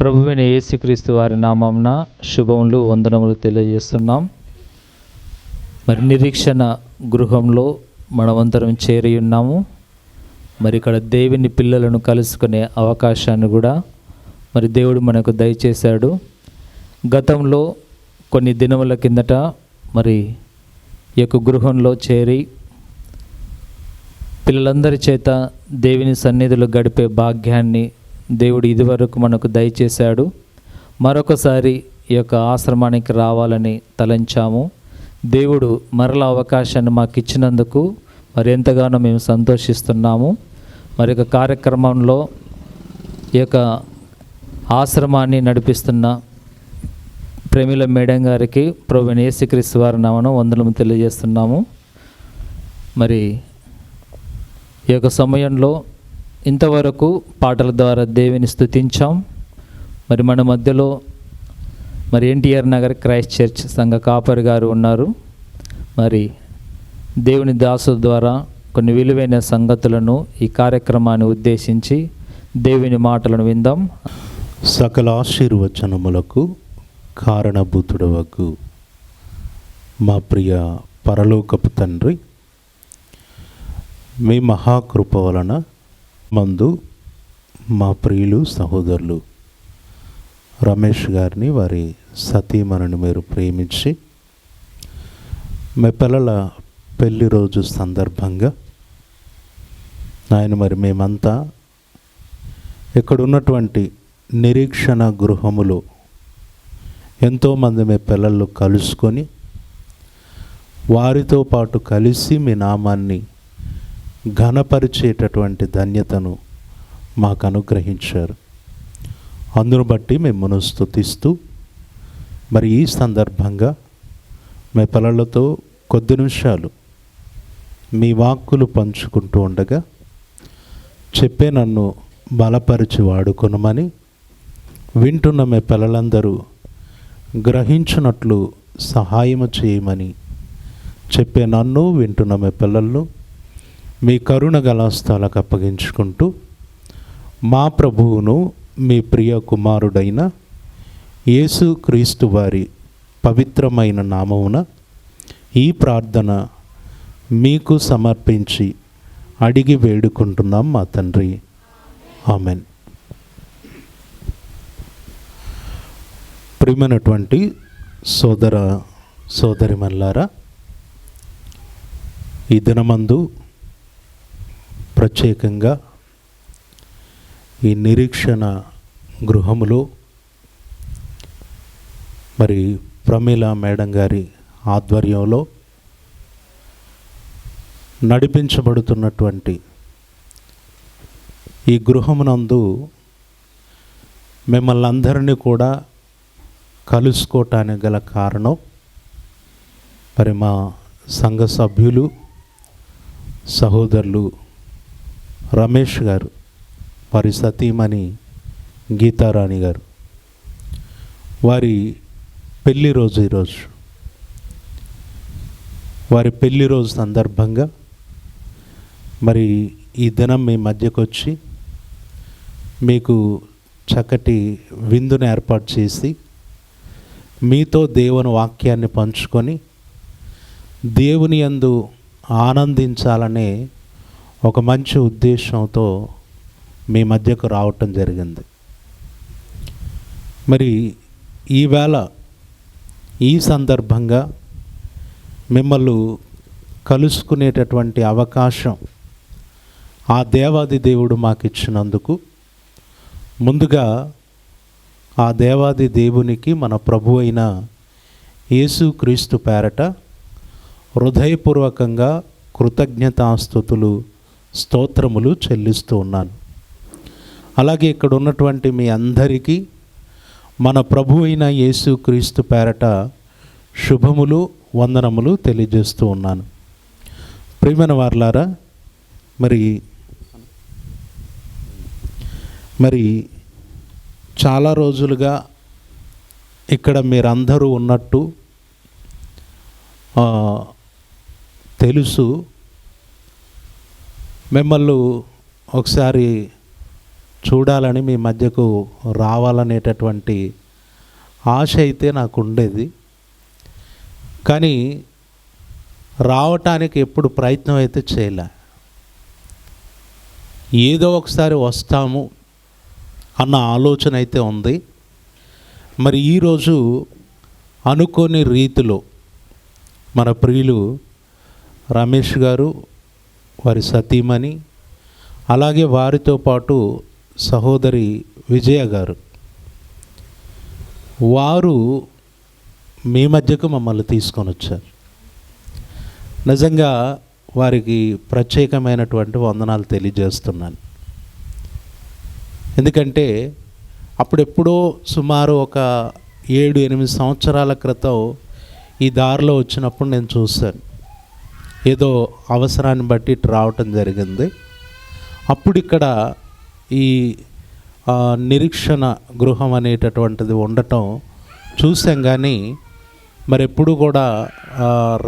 ప్రభువైన యేసుక్రీస్తు వారి నామమున శుభములు వందనములు తెలియజేస్తున్నాం. మరి నిరీక్షణ గృహంలో మనమందరం చేరి ఉన్నాము. మరి ఇక్కడ దేవుని పిల్లలను కలుసుకునే అవకాశాన్ని కూడా మరి దేవుడు మనకు దయచేశాడు. గతంలో కొన్ని దినముల కిందట మరి ఈ యొక్క గృహంలో చేరి పిల్లలందరి చేత దేవుని సన్నిధిలో గడిపే భాగ్యాన్ని దేవుడు ఇదివరకు మనకు దయచేశాడు. మరొకసారి ఈ యొక్క ఆశ్రమానికి రావాలని తలంచాము. దేవుడు మరల అవకాశాన్ని మాకు ఇచ్చినందుకు మరి ఎంతగానో మేము సంతోషిస్తున్నాము. మరి యొక్క కార్యక్రమంలో ఈ యొక్క ఆశ్రమాన్ని నడిపిస్తున్న ప్రేమిల మేడం గారికి ప్రభువైన యేసుక్రీస్తు వారి నామమున వందనము తెలియజేస్తున్నాము. మరి ఈ యొక్క సమయంలో ఇంతవరకు పాటల ద్వారా దేవుని స్తుతించాం. మరి మన మధ్యలో మరి ఎన్టీఆర్ నగర్ క్రైస్ట్ చర్చ్ సంఘ కాపరి గారు ఉన్నారు. మరి దేవుని దాసు ద్వారా కొన్ని విలువైన సంగతులను ఈ కార్యక్రమాన్ని ఉద్దేశించి దేవుని మాటలను విందాం. సకల ఆశీర్వచనములకు కారణభూతుడవగు మా ప్రియ పరలోకపు తండ్రి, మీ మహాకృప వలన మందు మా ప్రియులు సహోదరులు రమేష్ గారిని, వారి సతీమణిని మీరు ప్రేమించి మీ పిల్లల పెళ్లి రోజు సందర్భంగా ఆయన మరి మేమంతా ఇక్కడ ఉన్నటువంటి నిరీక్షణ గృహములో ఎంతోమంది మీ పిల్లలు కలుసుకొని వారితో పాటు కలిసి మీ నామాన్ని ఘనపరిచేటటువంటి ధన్యతను మాకు అనుగ్రహించారు. అందును బట్టి మిమ్మల్ని స్తుతిస్తూ మరి ఈ సందర్భంగా మీ పిల్లలతో కొద్ది నిమిషాలు మీ వాక్కులు పంచుకుంటూ ఉండగా చెప్పే నన్ను బలపరిచి వాడుకొనమని, వింటున్న మీ పిల్లలందరూ గ్రహించున్నట్లు సహాయము చేయమని చెప్పే నన్ను, వింటున్న మీ పిల్లలను మీ కరుణ గల హస్తాలకు అప్పగించుకుంటూ మా ప్రభువును మీ ప్రియ కుమారుడైన యేసు క్రీస్తు వారి పవిత్రమైన నామమున ఈ ప్రార్థన మీకు సమర్పించి అడిగి వేడుకుంటున్నాం మా తండ్రి. ఆమెన్. ప్రియమైనటువంటి సోదర సోదరిమణులారా, ఈ దినమందు ప్రత్యేకంగా ఈ నిరీక్షణ గృహములో మరి ప్రమీల మేడం గారి ఆధ్వర్యంలో నడిపించబడుతున్నటువంటి ఈ గృహమునందు మిమ్మల్ని అందరినీ కూడా కలుసుకోవటానికి గల కారణం మరి మా సంఘ సభ్యులు సహోదరులు రమేష్ గారు, వారి సతీమణి గీతారాణి గారు, వారి పెళ్లి రోజు ఈరోజు. వారి పెళ్లి రోజు సందర్భంగా మరి ఈ దినం మీ మధ్యకు వచ్చి మీకు చక్కటి విందును ఏర్పాటు చేసి మీతో దేవుని వాక్యాన్ని పంచుకొని దేవుని యందు ఆనందించాలనే ఒక మంచి ఉద్దేశంతో మీ మధ్యకు రావటం జరిగింది. మరి ఈవేళ ఈ సందర్భంగా మిమ్మల్ని కలుసుకునేటటువంటి అవకాశం ఆ దేవాది దేవుడు మాకు ఇచ్చినందుకు ముందుగా ఆ దేవాది దేవునికి మన ప్రభు అయిన యేసు క్రీస్తు పేరట హృదయపూర్వకంగా కృతజ్ఞతాస్తుతులు స్తోత్రములు చెల్లిస్తూ ఉన్నాను. అలాగే ఇక్కడ ఉన్నటువంటి మీ అందరికీ మన ప్రభు అయిన యేసు క్రీస్తు పేరట శుభములు వందనములు తెలియజేస్తూ ఉన్నాను. ప్రియమైన వారలారా, మరి చాలా రోజులుగా ఇక్కడ మీరందరూ ఉన్నట్టు తెలుసు. మిమ్మల్ని ఒకసారి చూడాలని, మీ మధ్యకు రావాలనేటటువంటి ఆశ అయితే నాకు ఉండేది. కానీ రావటానికి ఎప్పుడు ప్రయత్నం అయితే చేయలే. ఏదో ఒకసారి వస్తాము అన్న ఆలోచన అయితే ఉంది. మరి ఈరోజు అనుకోని రీతిలో మన ప్రియులు రమేష్ గారు, వారి సతీమణి, అలాగే వారితో పాటు సహోదరి విజయ గారు, వారు మీ మధ్యకు మమ్మల్ని తీసుకొని వచ్చారు. నిజంగా వారికి ప్రత్యేకమైనటువంటి వందనాలు తెలియజేస్తున్నాను. ఎందుకంటే అప్పుడెప్పుడో సుమారు ఒక 7-8 సంవత్సరాల క్రితం ఈ దారిలో వచ్చినప్పుడు నేను చూశాను. ఏదో అవసరాన్ని బట్టి ఇటు రావటం జరిగింది. అప్పుడు ఇక్కడ ఈ నిరీక్షణ గృహం అనేటటువంటిది ఉండటం చూసాం. కానీ మరి ఎప్పుడు కూడా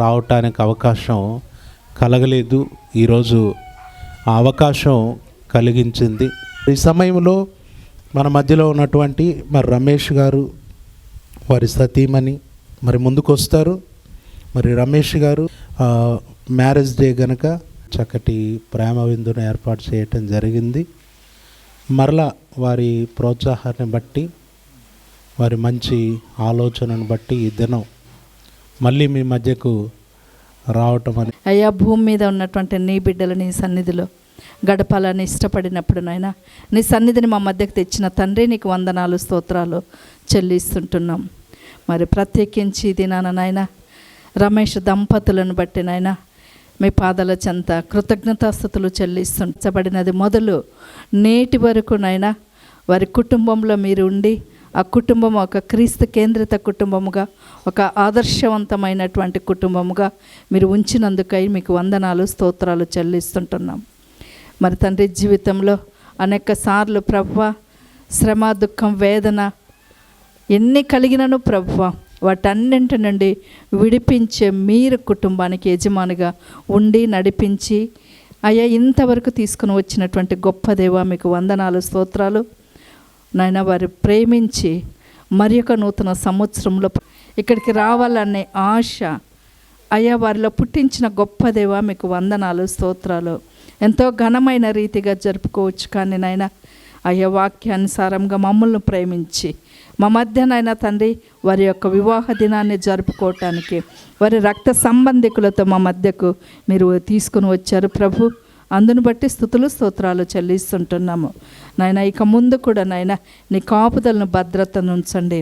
రావటానికి అవకాశం కలగలేదు. ఈరోజు ఆ అవకాశం కలిగించింది. ఈ సమయంలో మన మధ్యలో ఉన్నటువంటి మరి రమేష్ గారు, వారి సతీమణి మరి ముందుకు వస్తారు. మరి రమేష్ గారు మ్యారేజ్ డే గనక చక్కటి ప్రేమ విందును ఏర్పాటు చేయటం జరిగింది. మరలా వారి ప్రోత్సాహాన్ని బట్టి, వారి మంచి ఆలోచనను బట్టి ఈ దినం మళ్ళీ మీ మధ్యకు రావటం అని. అయ్యా, భూమి మీద ఉన్నటువంటి నీ బిడ్డలు నీ సన్నిధిలో గడపాలని ఇష్టపడినప్పుడు నాయనా, నీ సన్నిధిని మా మధ్యకు తెచ్చిన తండ్రి, నీకు వందనాలు, స్తోత్రాలు చెల్లిస్తుంటున్నాం. మరి ప్రత్యేకించి దినాన నాయన రమేష్ దంపతులను బట్టి నాయన మీ పాదాల చెంత కృతజ్ఞతాస్తుతులు చెల్లిస్తుంచబడినది మొదలు నేటి వరకు నాయన వారి కుటుంబంలో మీరు ఉండి, ఆ కుటుంబం ఒక క్రీస్తు కేంద్రిత కుటుంబముగా, ఒక ఆదర్శవంతమైనటువంటి కుటుంబముగా మీరు ఉంచినందుకై మీకు వందనాలు, స్తోత్రాలు చెల్లిస్తుంటున్నాం. మరి తండ్రి, జీవితంలో అనేక సార్లు ప్రభువా శ్రమ, దుఃఖం, వేదన ఎన్ని కలిగినను ప్రభువా వాటన్నింటి నుండి విడిపించే మీరు కుటుంబానికి యజమానిగా ఉండి నడిపించి అయ్యా ఇంతవరకు తీసుకుని వచ్చినటువంటి గొప్ప దేవా మీకు వందనాలు, స్తోత్రాలు నాయన. వారు ప్రేమించి మరి ఒక నూతన సంవత్సరంలో ఇక్కడికి రావాలనే ఆశ అయ్యా వారిలో పుట్టించిన గొప్ప దేవా మీకు వందనాలు, స్తోత్రాలు. ఎంతో ఘనమైన రీతిగా జరుపుకోవచ్చు. కానీ నాయన అయ్యా వాక్యానుసారంగా మమ్మల్ని ప్రేమించి మా మధ్యనైనా తండ్రి వారి యొక్క వివాహ దినాన్ని జరుపుకోవటానికి వారి రక్త సంబంధికులతో మా మధ్యకు మీరు తీసుకుని వచ్చారు ప్రభు. అందును బట్టి స్తుతులు, స్తోత్రాలు చెల్లిస్తుంటున్నాము నాయన. ఇక ముందు కూడా నాయన నీ కాపుదలను, భద్రతను ఉంచండి.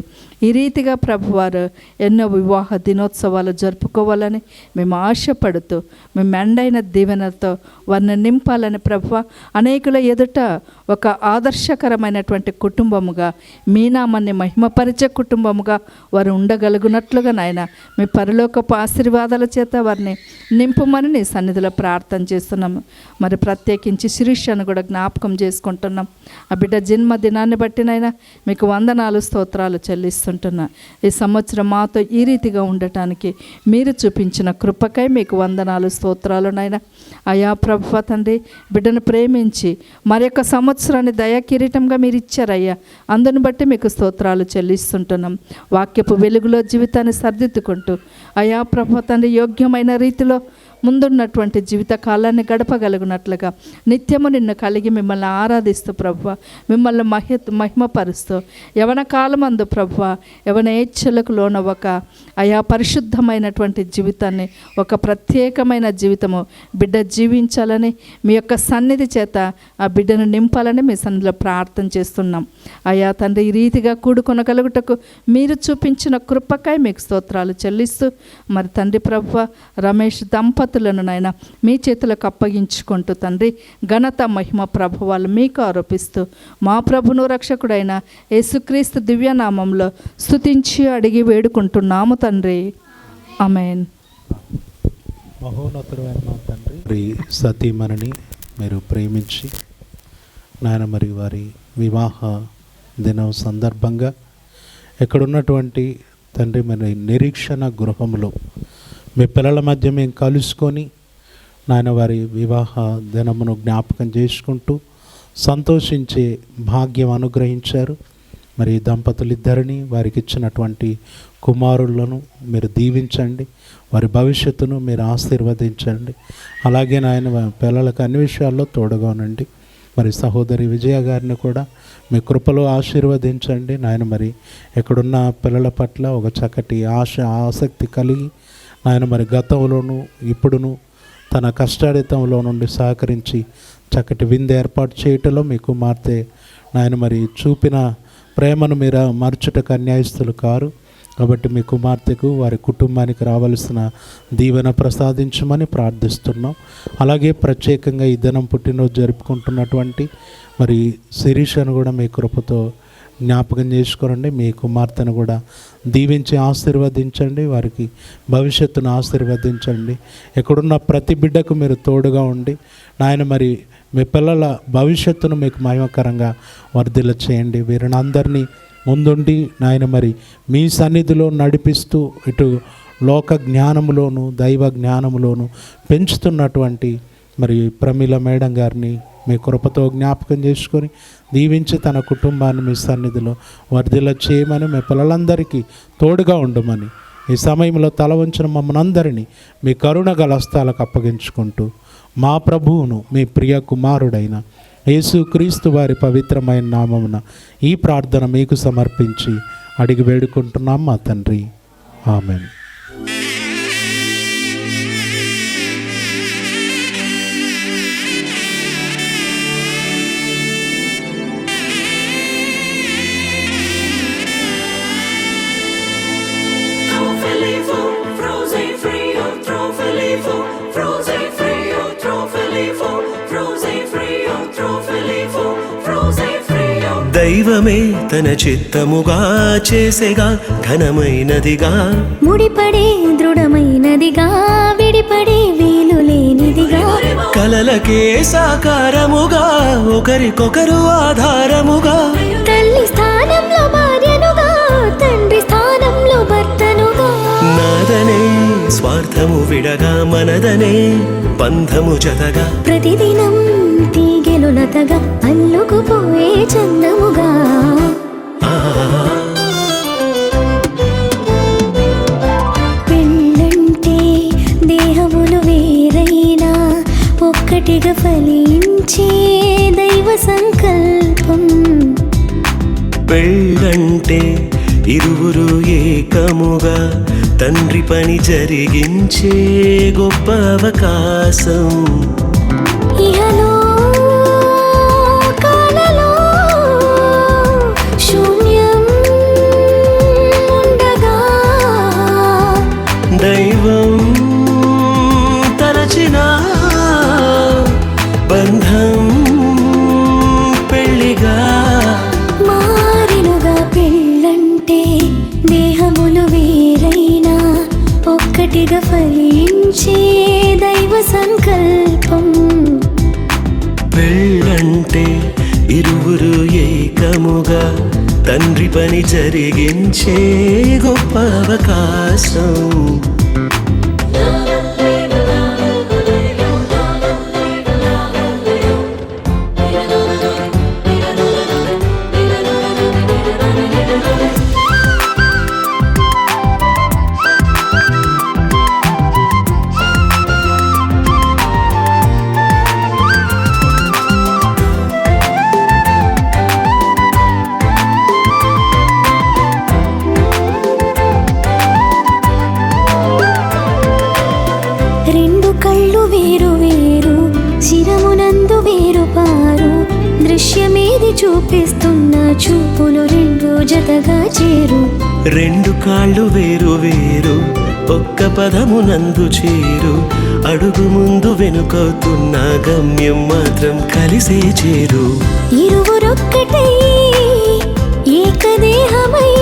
ఈ రీతిగా ప్రభువారు ఎన్నో వివాహ దినోత్సవాలు జరుపుకోవాలని మేము ఆశపడుతూ మీ మెండైన దీవెనతో వారిని నింపాలని ప్రభువ, అనేకుల ఎదుట ఒక ఆదర్శకరమైనటువంటి కుటుంబముగా, మీ నామాన్ని మహిమపరిచే కుటుంబముగా వారు ఉండగలుగునట్లుగా నాయన మీ పరలోకపు ఆశీర్వాదాల చేత వారిని నింపుమని నీ సన్నిధిలో ప్రార్థన చేస్తున్నాము. మరి ప్రత్యేకించి శిరీషను కూడా జ్ఞాపకం చేసుకుంటున్నాం. ఆ బిడ్డ జన్మదినాన్ని బట్టినైనా మీకు వందనాలు, స్తోత్రాలు చెల్లిస్తుంటున్నా. ఈ సంవత్సరం మాతో ఈ రీతిగా ఉండటానికి మీరు చూపించిన కృపకై మీకు వందనాలు, స్తోత్రాలు నాయన. అయా ప్రభువా తండ్రి, బిడ్డను ప్రేమించి మరొక సంవత్సరాన్ని దయా కిరీటంగా మీరు ఇచ్చారయ్యా. అందుని బట్టి మీకు స్తోత్రాలు చెల్లిస్తుంటున్నాం. వాక్యపు వెలుగులో జీవితాన్ని సర్దిద్దుకుంటూ అయా ప్రభువా తండ్రి యోగ్యమైన రీతిలో ముందున్నటువంటి జీవిత కాలాన్ని గడపగలుగునట్లుగా నిత్యము నిన్ను కలిగి మిమ్మల్ని ఆరాధిస్తూ ప్రభువ, మిమ్మల్ని మహిమపరుస్తూ యవన కాలమందు ప్రభువ యవన ఏచ్ఛలకు లోనవ్వక అయా పరిశుద్ధమైనటువంటి జీవితాన్ని, ఒక ప్రత్యేకమైన జీవితము బిడ్డ జీవించాలని మీ యొక్క సన్నిధి చేత ఆ బిడ్డను నింపాలని మీ సన్నిధిలో ప్రార్థన చేస్తున్నాం. అయా తండ్రి, ఈ రీతిగా కూడుకొనగలుగుటకు మీరు చూపించిన కృపకై మీకు స్తోత్రాలు చెల్లిస్తూ మరి తండ్రి ప్రభువ రమేష్ దంపతులను నాయన మీ చేతులకు అప్పగించుకుంటూ తండ్రి ఘనత, మహిమ, ప్రభావాలు మీకు ఆరోపిస్తూ మా ప్రభును రక్షకుడైన యేసుక్రీస్తు దివ్యనామంలో స్తుతించి అడిగి వేడుకుంటున్నాము తండ్రి. ఆమేన్. మహోన్నతుడైన మా తండ్రి, సతీమణిని మీరు ప్రేమించి నాయన మరి వారి వివాహ దినం సందర్భంగా ఎక్కడున్నటువంటి తండ్రి మరి నిరీక్షణ గృహంలో మీ పిల్లల మధ్య మేము కలుసుకొని నాయన వారి వివాహ దినమును జ్ఞాపకం చేసుకుంటూ సంతోషించే భాగ్యం అనుగ్రహించారు. మరి దంపతులిద్దరిని, వారికి ఇచ్చినటువంటి కుమారులను మీరు దీవించండి, వారి భవిష్యత్తును మీరు ఆశీర్వదించండి. అలాగే నాయన పిల్లలకు అన్ని విషయాల్లో తోడుగా ఉండండి. మరి సహోదరి విజయ గారిని కూడా మీ కృపలో ఆశీర్వదించండి నాయన. మరి ఎక్కడున్న పిల్లల పట్ల ఒక చక్కటి ఆసక్తి కలిగి నాయన, మరి గతంలోనూ ఇప్పుడును తన కష్టాడితంలో నుండి సహకరించి చక్కటి విందు ఏర్పాటు చేయటంలో మీ కుమార్తె నాయన మరి చూపిన ప్రేమను మీరు మరచుటకు అన్యాయస్తులు కారు. కాబట్టి మీ కుమార్తెకు, వారి కుటుంబానికి రావాల్సిన దీవెన ప్రసాదించమని ప్రార్థిస్తున్నాం. అలాగే ప్రత్యేకంగా ఈ దినం పుట్టినరోజు జరుపుకుంటున్నటువంటి మరి శిరీషను కూడా మీ కృపతో జ్ఞాపకం చేసుకోండి. మీ కుమార్తెను కూడా దీవించి ఆశీర్వదించండి, వారికి భవిష్యత్తును ఆశీర్వదించండి. ఎక్కడున్న ప్రతి బిడ్డకు మీరు తోడుగా ఉండి నాయన మరి మీ పిల్లల భవిష్యత్తును మీకు మహిమకరంగా వర్ధిల్ల చేయండి. వీరిని అందరినీ ముందుండి నాయన మరి మీ సన్నిధిలో నడిపిస్తూ ఇటు లోక జ్ఞానములోను దైవ జ్ఞానములోను పెంచుతున్నటువంటి మరి ప్రమీల మేడం గారిని మీ కృపతో జ్ఞాపకం చేసుకొని దీవించి తన కుటుంబాన్ని మీ సన్నిధిలో వర్ధిల్ల చేయమని, మీ పిల్లలందరికీ తోడుగా ఉండమని ఈ సమయంలో తల వంచిన మమ్మల్ని అందరినీ మీ కరుణ గల హస్తాలకు అప్పగించుకుంటూ మా ప్రభువును మీ ప్రియ కుమారుడైన యేసుక్రీస్తు వారి పవిత్రమైన నామమున ఈ ప్రార్థన మీకు సమర్పించి అడిగి వేడుకుంటున్నాం మా తండ్రి. ఆమెన్. దైవమే తన చిత్తముగా చేసేగా ఘనమైనదిగా, ముడిపడే దృఢమైనదిగా, విడిపడే వీలు లేనిదిగా, కలలకే సాకారముగా, ఒకరికొకరు ఆధారముగా, తల్లి స్థానంలో భార్యనుగా, తండ్రి స్థానంలో భర్తనుగా, నాదనే స్వార్థము విడగా, మనదనే బంధము జతగా, ప్రతిదినం తీగెలు లతగా, అల్లుకుపోయే చందముగా, పెళ్ళంటే దేహములు వేరైనా ఒక్కటిగా ఫలించే దైవ సంకల్పం. పెళ్ళంటే ఇరువురు ఏకముగా తండ్రి పని జరిగించే గొప్ప అవకాశం. ఇహలో కాలలో శూన్యం ఉండగా, దైవం తలచిన బంధం పెళ్ళిగా మారినుగా. పెళ్ళంటే దేహములు వేరైనా ఒక్కటిగా ఫలించే దైవ సంకల్పం. పెళ్ళంటే ఇరువురు ఏకముగా తండ్రి పని జరిగించే గొప్ప అవకాశం. రెండు కళ్ళు వేరు వేరు, శిరమునందు వేరు పారు, దృశ్యమేది చూపిస్తున్న చూపులు రెండు జతగా చేరు. రెండు కాళ్ళు వేరు వేరు, ఒక్క పదమునందు చేరు, అడుగు ముందు వెనుకవుతున్న గమ్యం మాత్రం కలిసే చేరు. ఇరువురొక్కటై ఏకదేహమై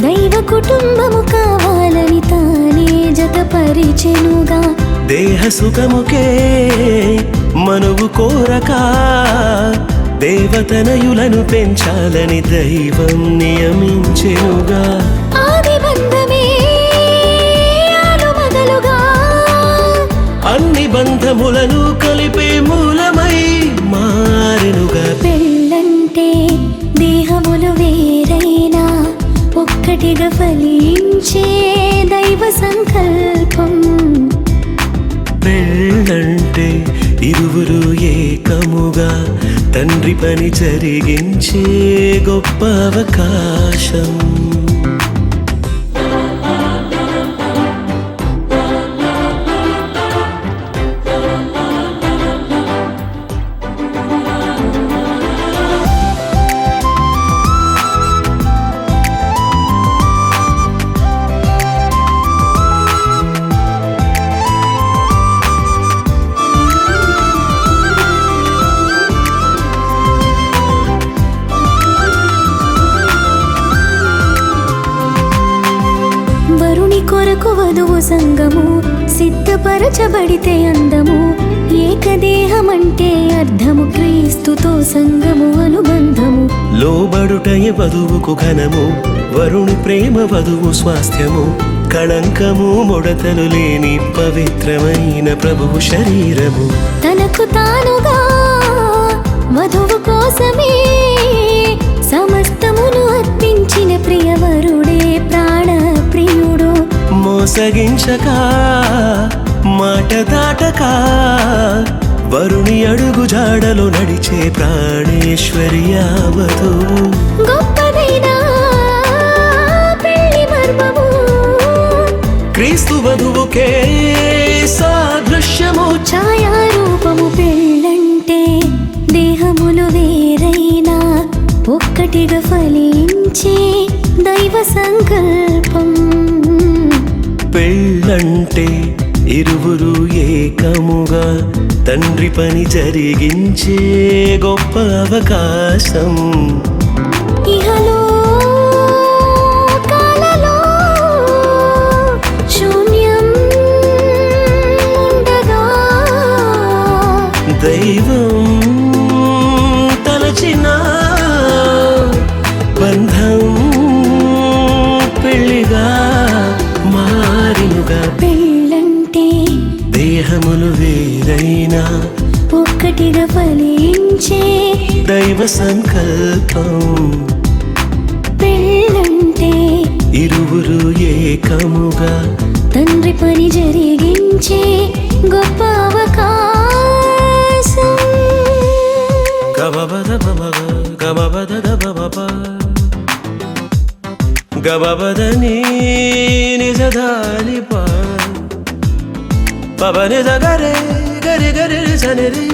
దైవ కుటుంబము కావాలని తానే జతపరిచెనుగా. దేహ సుఖముకే మనువు కోరక దేవతనయులను పెంచాలని దైవం నియమించెనుగా. ఆది బంధమే ఆలుమగలుగా, అన్ని బంధములను కలిపే మూలమై మారిన ఒక్కటిగా ఫలించే దైవ సంకల్పం. పెళ్ళంటే ఇరువురు ఏకముగా తండ్రి పని జరిగించే గొప్ప అవకాశం. వరుని కొరకు వధువు సంగము సిద్ధపరచబడితే అందము. ఏకదేహమంటే అర్థము, క్రీస్తుతో సంగము అనుబంధము. లోబడుటయే వధువుకు ఘనము, వరుని ప్రేమ వధువు స్వాస్థ్యము. కళంకము ముడతలు లేని పవిత్రమైన ప్రభువు శరీరము. తనకు తానుగా వధువు కోసమే సమస్తమును అర్పించిన ప్రియవరుడే ప్రాణ ప్రియుడు. మోసగించక మాట దాటక వరుని అడుగు జాడలో నడిచే ప్రాణేశ్వర్యావధు. గొప్పదైన పెళ్లి మర్మము క్రీస్తు వధువుకే సాదృశ్యము. ఛాయారూపము. పెళ్ళంటే దేహములు వేరైనా ఒక్కటిగా ఫలించే దైవ సంకల్పం. పెళ్ళంటే ఇరువురు ఏకముగా తండ్రి పని జరిగించే గొప్ప అవకాశం. ఇహలో కాలలో శూన్యం ఉండగా దైవం తలచిన బంధం పెళ్లిగా మారినుగా. పెళ్ళంటే దేహములు వేరైనా ఒక్కటిగా ఫలించే దైవ సంకల్పం. పెళ్ళంటే ఇరువురు ఏకముగా తండ్రి పని జరిగించే గొప్ప అవకాశం. గబబద బబగ గబబద దబబ గబబదని నిజదాని పబని గరే గరి గరి సనిరి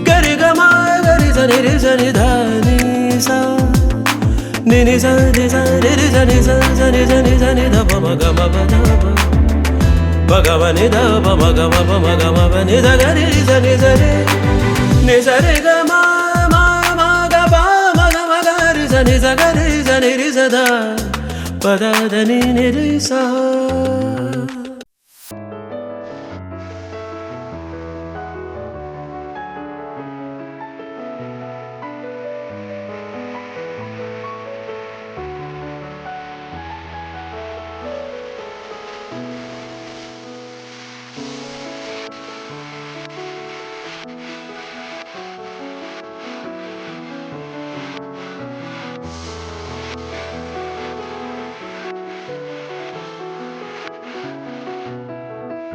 గరి గమ గరి సనిరి సని ధాని సా నిని సని సని సని సని సని సని దబ గబబ భగవని దబ మగమ మగమని దగరి సని సని ని సరి గమ మగ మగమ గరి సని సగరి సని రి సదా పదని నిరి సా.